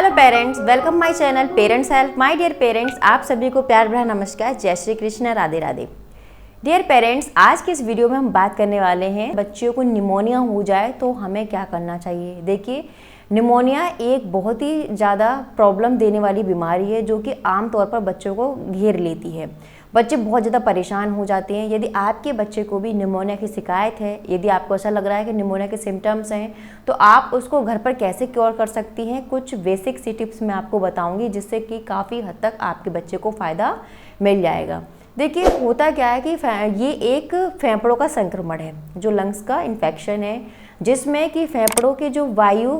Hello parents, welcome my channel parents help. My dear parents, आप सभी को प्यार भरा नमस्कार, जय श्री कृष्ण, राधे राधे। डियर पेरेंट्स, आज के इस वीडियो में हम बात करने वाले हैं बच्चों को निमोनिया हो जाए तो हमें क्या करना चाहिए। देखिए, निमोनिया एक बहुत ही ज़्यादा प्रॉब्लम देने वाली बीमारी है जो कि आमतौर पर बच्चों को घेर लेती है। बच्चे बहुत ज़्यादा परेशान हो जाते हैं। यदि आपके बच्चे को भी निमोनिया की शिकायत है, यदि आपको ऐसा लग रहा है कि निमोनिया के सिम्टम्स हैं, तो आप उसको घर पर कैसे क्योर कर सकती हैं, कुछ बेसिक सी टिप्स मैं आपको बताऊंगी जिससे कि काफ़ी हद तक आपके बच्चे को फ़ायदा मिल जाएगा। देखिए, होता क्या है कि ये एक फेफड़ों का संक्रमण है, जो लंग्स का इन्फेक्शन है, जिसमें कि फेफड़ों के जो वायु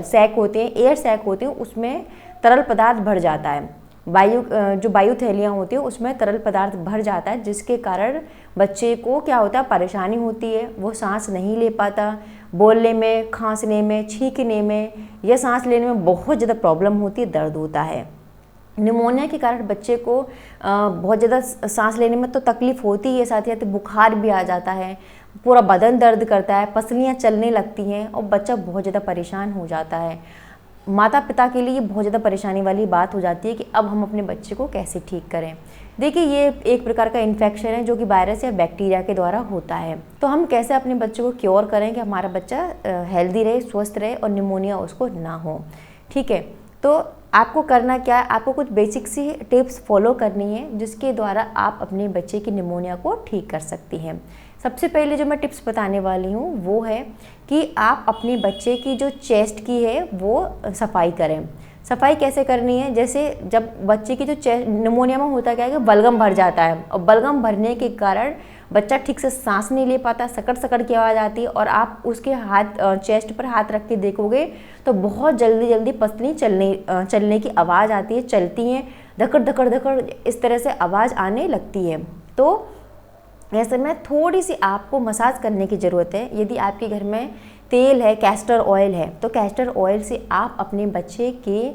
सैक होते हैं, एयर सैक होते हैं, उसमें तरल पदार्थ भर जाता है। जो वायु थैलियाँ होती हैं उसमें तरल पदार्थ भर जाता है, जिसके कारण बच्चे को क्या होता है, परेशानी होती है। वो सांस नहीं ले पाता, बोलने में, खांसने में, छींकने में या सांस लेने में बहुत ज़्यादा प्रॉब्लम होती है, दर्द होता है। निमोनिया के कारण बच्चे को बहुत ज़्यादा सांस लेने में तो तकलीफ़ होती है, साथ ही साथ बुखार भी आ जाता है, पूरा बदन दर्द करता है, पसलियाँ चलने लगती हैं और बच्चा बहुत ज़्यादा परेशान हो जाता है। माता पिता के लिए ये बहुत ज़्यादा परेशानी वाली बात हो जाती है कि अब हम अपने बच्चे को कैसे ठीक करें। देखिए, ये एक प्रकार का इन्फेक्शन है जो कि वायरस या बैक्टीरिया के द्वारा होता है। तो हम कैसे अपने बच्चे को क्योर करें कि हमारा बच्चा हेल्दी रहे, स्वस्थ रहे और निमोनिया उसको ना हो। ठीक है, तो आपको करना क्या है, आपको कुछ बेसिक सी टिप्स फॉलो करनी है जिसके द्वारा आप अपने बच्चे की निमोनिया को ठीक कर सकती हैं। सबसे पहले जो मैं टिप्स बताने वाली हूँ वो है कि आप अपने बच्चे की जो चेस्ट की है वो सफाई करें। सफाई कैसे करनी है, जैसे जब बच्चे की जो चेस्ट, निमोनिया में होता क्या है कि बलगम भर जाता है और बलगम भरने के कारण बच्चा ठीक से सांस नहीं ले पाता, सकड़ सकड़ की आवाज़ आती है और आप उसके हाथ चेस्ट पर हाथ रख के देखोगे तो बहुत जल्दी जल्दी पसली चलने की आवाज़ आती है, चलती हैं, धकड़ धकड़ धकड़ इस तरह से आवाज़ आने लगती है। तो ऐसे में थोड़ी सी आपको मसाज करने की ज़रूरत है। यदि आपके घर में तेल है, कैस्टर ऑयल है, तो कैस्टर ऑयल से आप अपने बच्चे के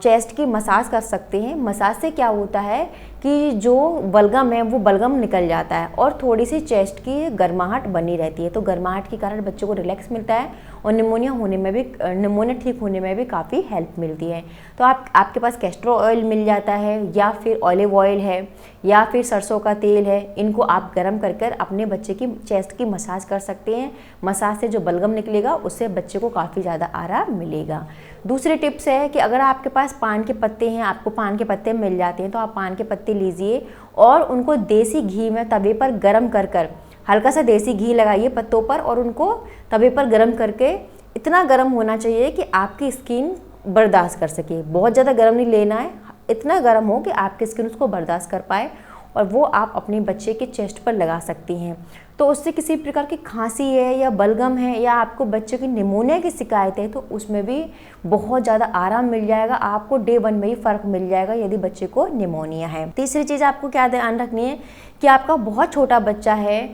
चेस्ट की मसाज कर सकते हैं। मसाज से क्या होता है कि जो बलगम है वो बलगम निकल जाता है और थोड़ी सी चेस्ट की गर्माहट बनी रहती है। तो गर्माहट के कारण बच्चों को रिलैक्स मिलता है और निमोनिया ठीक होने में भी काफ़ी हेल्प मिलती है। तो आपके पास कैस्टर ऑयल मिल जाता है या फिर ऑलिव ऑयल है या फिर सरसों का तेल है, इनको आप गर्म कर कर अपने बच्चे की चेस्ट की मसाज कर सकते हैं। मसाज से जो बलगम निकलेगा उससे बच्चे को काफ़ी ज़्यादा आराम मिलेगा। दूसरी टिप्स है कि अगर आपके पास पान के पत्ते हैं, आपको पान के पत्ते मिल जाते हैं, तो आप पान के पत्ते लीजिए और उनको देसी घी में तवे पर गरम कर कर, हल्का सा देसी घी लगाइए पत्तों पर और उनको तवे पर गरम करके, इतना गरम होना चाहिए कि आपकी स्किन बर्दाश्त कर सके। बहुत ज़्यादा गरम नहीं लेना है, इतना गरम हो कि आपकी स्किन उसको बर्दाश्त कर पाए और वो आप अपने बच्चे के चेस्ट पर लगा सकती हैं। तो उससे किसी प्रकार की खांसी है या बलगम है या आपको बच्चे की निमोनिया की शिकायत है तो उसमें भी बहुत ज़्यादा आराम मिल जाएगा। आपको डे 1 में ही फ़र्क मिल जाएगा यदि बच्चे को निमोनिया है। तीसरी चीज़ आपको क्या ध्यान रखनी है कि आपका बहुत छोटा बच्चा है,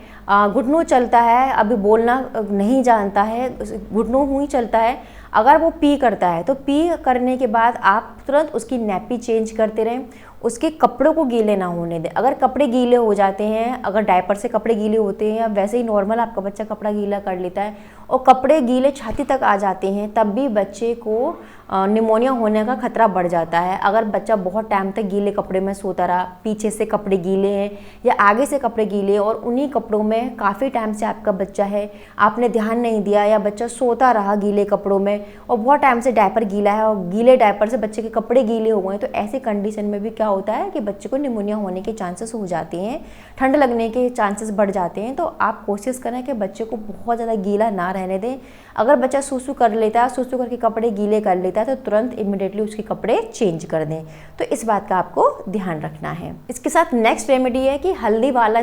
घुटनों चलता है, अभी बोलना नहीं जानता है, घुटनों ही चलता है, अगर वो पी करता है तो पी करने के बाद आप तुरंत उसकी नैपी चेंज करते रहें, उसके कपड़ों को गीले ना होने दें। अगर कपड़े गीले हो जाते हैं, अगर डायपर से कपड़े गीले होते हैं या वैसे ही नॉर्मल आपका बच्चा कपड़ा गीला कर लेता है और कपड़े गीले छाती तक आ जाते हैं, तब भी बच्चे को निमोनिया होने का खतरा बढ़ जाता है। अगर बच्चा बहुत टाइम तक गीले कपड़े में सोता रहा, पीछे से कपड़े गीले हैं या आगे से कपड़े गीले हैं और उन्हीं कपड़ों में काफ़ी टाइम से आपका बच्चा है, आपने ध्यान नहीं दिया या बच्चा सोता रहा गीले कपड़ों में और बहुत टाइम से डायपर गीला है और गीले डायपर से बच्चे के कपड़े गीले हो गए, तो ऐसी कंडीशन में भी क्या होता है कि बच्चे को निमोनिया होने के चांसेस हो जाते हैं, ठंड लगने के चांसेस बढ़ जाते हैं। तो आप कोशिश करें कि बच्चे को बहुत ज़्यादा गीला ना रहने दें। अगर बच्चा सूसू कर लेता है, सूसू करके कपड़े गीले कर लेता है, तो तुरंत इमिडिएटली उसके कपड़े चेंज कर दें। तो इस बात का आपको ध्यान रखना है। इसके साथ नेक्स्ट रेमेडी है कि हल्दी वाला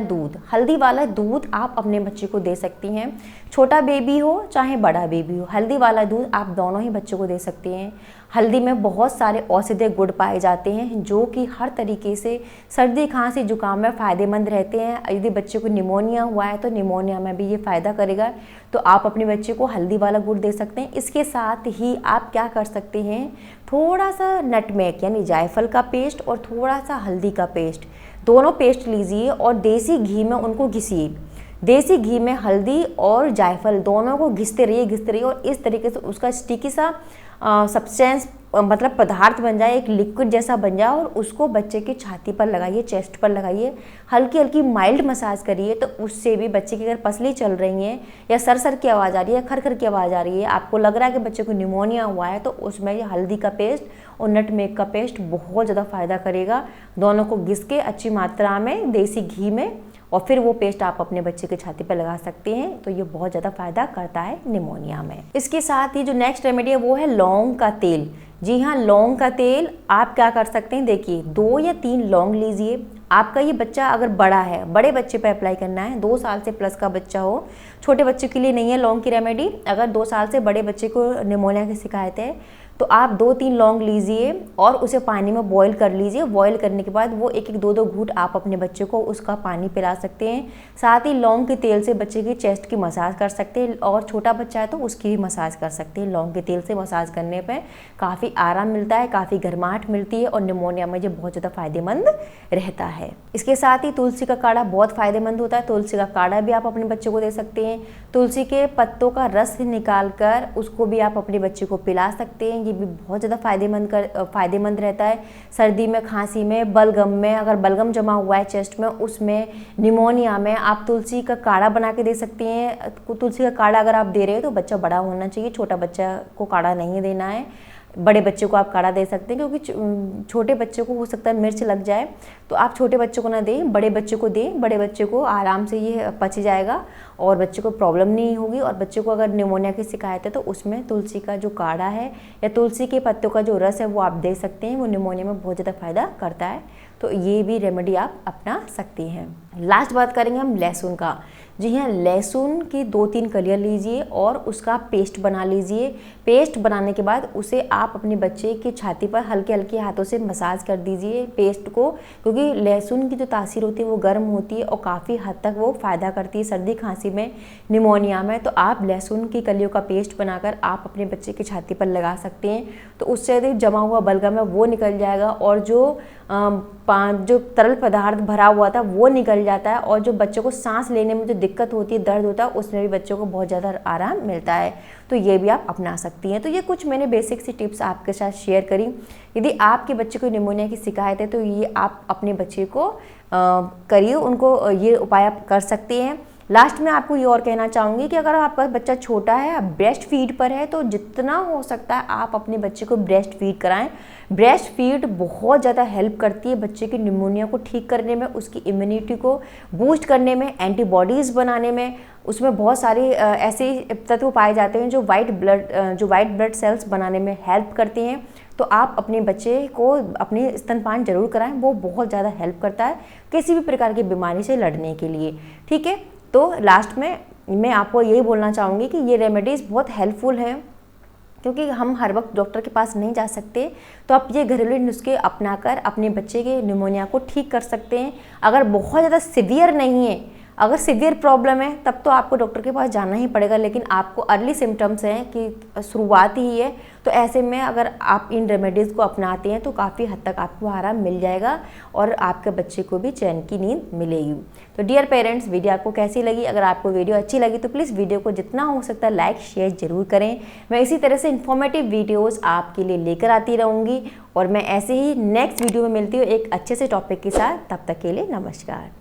दूध आप अपने बच्चे को दे सकती हैं। छोटा बेबी हो चाहे बड़ा बेबी हो, हल्दी वाला दूध आप दोनों ही बच्चों को दे सकते हैं। हल्दी में बहुत सारे औषधीय गुण पाए जाते हैं जो कि हर तरीके से सर्दी, खांसी, जुकाम में फ़ायदेमंद रहते हैं। यदि बच्चे को निमोनिया हुआ है तो निमोनिया में भी ये फ़ायदा करेगा, तो आप अपने बच्चे को हल्दी वाला गुड़ दे सकते हैं। इसके साथ ही आप क्या कर सकते हैं, थोड़ा सा नटमेग यानी जायफल का पेस्ट और थोड़ा सा हल्दी का पेस्ट, दोनों पेस्ट लीजिए और देसी घी में उनको घिसिए। देसी घी में हल्दी और जायफल दोनों को घिसते रहिए और इस तरीके से उसका स्टिकी सा सब्सटेंस मतलब पदार्थ बन जाए, एक लिक्विड जैसा बन जाए और उसको बच्चे की छाती पर लगाइए, चेस्ट पर लगाइए, हल्की हल्की माइल्ड मसाज करिए। तो उससे भी बच्चे की अगर पसली चल रही है या सर की आवाज़ आ रही है, खर की आवाज़ आ रही है, आपको लग रहा है कि बच्चे को निमोनिया हुआ है, तो उसमें ये हल्दी का पेस्ट और नटमेग का पेस्ट बहुत ज़्यादा फ़ायदा करेगा। दोनों को घिस के अच्छी मात्रा में देसी घी में और फिर वो पेस्ट आप अपने बच्चे की छाती पर लगा सकते हैं। तो ये बहुत ज़्यादा फायदा करता है निमोनिया में। इसके साथ ही जो नेक्स्ट रेमेडी है वो है लौंग का तेल। जी हाँ, लौंग का तेल आप क्या कर सकते हैं, देखिए 2 या 3 लौंग लीजिए। आपका ये बच्चा अगर बड़ा है, बड़े बच्चे पे अप्लाई करना है, 2 साल से प्लस का बच्चा हो, छोटे बच्चे के लिए नहीं है लौंग की रेमेडी। अगर 2 साल से बड़े बच्चे को निमोनिया की शिकायत है तो आप 2-3 लौंग लीजिए और उसे पानी में बॉईल कर लीजिए। बॉईल करने के बाद वो 1-1, 2-2 घूंट आप अपने बच्चे को उसका पानी पिला सकते हैं। साथ ही लौंग के तेल से बच्चे की चेस्ट की मसाज कर सकते हैं और छोटा बच्चा है तो उसकी भी मसाज कर सकते हैं। लौंग के तेल से मसाज करने पे काफ़ी आराम मिलता है, काफ़ी गर्माहट मिलती है और निमोनिया में ये बहुत ज़्यादा फायदेमंद रहता है। इसके साथ ही तुलसी का काढ़ा बहुत फ़ायदेमंद होता है। तुलसी का काढ़ा भी आप अपने बच्चे को दे सकते हैं। तुलसी के पत्तों का रस निकाल कर उसको भी आप अपने बच्चे को पिला सकते हैं। ये भी बहुत ज़्यादा फ़ायदेमंद रहता है। सर्दी में, खांसी में, बलगम में, अगर बलगम जमा हुआ है चेस्ट में, उसमें, निमोनिया में आप तुलसी का काढ़ा बना के दे सकते हैं। तुलसी का काढ़ा अगर आप दे रहे हो तो बच्चा बड़ा होना चाहिए, छोटा बच्चा को काढ़ा नहीं देना है। बड़े बच्चे को आप काढ़ा दे सकते हैं क्योंकि छोटे बच्चे को हो सकता है मिर्च लग जाए, तो आप छोटे बच्चे को ना दें, बड़े बच्चे को दें। बड़े बच्चे को आराम से ये पच जाएगा और बच्चे को प्रॉब्लम नहीं होगी। और बच्चे को अगर निमोनिया की शिकायत है तो उसमें तुलसी का जो काढ़ा है या तुलसी के पत्तों का जो रस है वो आप दे सकते हैं। वो निमोनिया में बहुत ज़्यादा फायदा करता है। तो ये भी रेमेडी आप अपना सकती हैं। लास्ट बात करेंगे हम लहसुन का। जी हाँ, लहसुन की 2-3 कलियाँ लीजिए और उसका पेस्ट बना लीजिए। पेस्ट बनाने के बाद उसे आप अपने बच्चे की छाती पर हल्के हल्के हाथों से मसाज कर दीजिए पेस्ट को, क्योंकि लहसुन की जो तासीर होती है वो गर्म होती है और काफ़ी हद तक वो फ़ायदा करती है सर्दी खांसी में, निमोनिया में। तो आप लहसुन की कलियों का पेस्ट बनाकर आप अपने बच्चे की छाती पर लगा सकते हैं। तो उससे यदि जमा हुआ बलगम है वो निकल जाएगा और जो तरल पदार्थ भरा हुआ था वो निकल जाता है और जो बच्चों को सांस लेने में जो दिक्कत होती है, दर्द होता है, उसमें भी बच्चों को बहुत ज़्यादा आराम मिलता है। तो ये भी आप अपना सकती हैं। तो ये कुछ मैंने बेसिक सी टिप्स आपके साथ शेयर करी। यदि आपके बच्चे को निमोनिया की शिकायत है तो ये आप अपने बच्चे को करिए, उनको ये उपाय आप कर सकते हैं। लास्ट में आपको ये और कहना चाहूँगी कि अगर आपका बच्चा छोटा है, ब्रेस्ट फीड पर है, तो जितना हो सकता है आप अपने बच्चे को ब्रेस्ट फीड कराएं। ब्रेस्ट फीड बहुत ज़्यादा हेल्प करती है बच्चे की निमोनिया को ठीक करने में, उसकी इम्यूनिटी को बूस्ट करने में, एंटीबॉडीज़ बनाने में। उसमें बहुत सारे ऐसे तत्व पाए जाते हैं जो वाइट ब्लड सेल्स बनाने में हेल्प करते हैं। तो आप अपने बच्चे को अपने स्तनपान जरूर कराएं, वो बहुत ज़्यादा हेल्प करता है किसी भी प्रकार की बीमारी से लड़ने के लिए। ठीक है, तो लास्ट में मैं आपको यही बोलना चाहूँगी कि ये रेमेडीज़ बहुत हेल्पफुल हैं, क्योंकि हम हर वक्त डॉक्टर के पास नहीं जा सकते। तो आप ये घरेलू नुस्खे अपनाकर अपने बच्चे के निमोनिया को ठीक कर सकते हैं। अगर बहुत ज़्यादा सीवियर नहीं है, अगर सीवियर प्रॉब्लम है तब तो आपको डॉक्टर के पास जाना ही पड़ेगा, लेकिन आपको अर्ली सिम्टम्स हैं कि शुरुआत ही है, तो ऐसे में अगर आप इन रेमेडीज़ को अपनाते हैं तो काफ़ी हद तक आपको आराम मिल जाएगा और आपके बच्चे को भी चैन की नींद मिलेगी। तो डियर पेरेंट्स, वीडियो आपको कैसी लगी? अगर आपको वीडियो अच्छी लगी तो प्लीज़ वीडियो को जितना हो सकता है लाइक शेयर ज़रूर करें। मैं इसी तरह से इन्फॉर्मेटिव वीडियोज़ आपके लिए लेकर आती रहूँगी और मैं ऐसे ही नेक्स्ट वीडियो में मिलती हूँ एक अच्छे से टॉपिक के साथ। तब तक के लिए नमस्कार।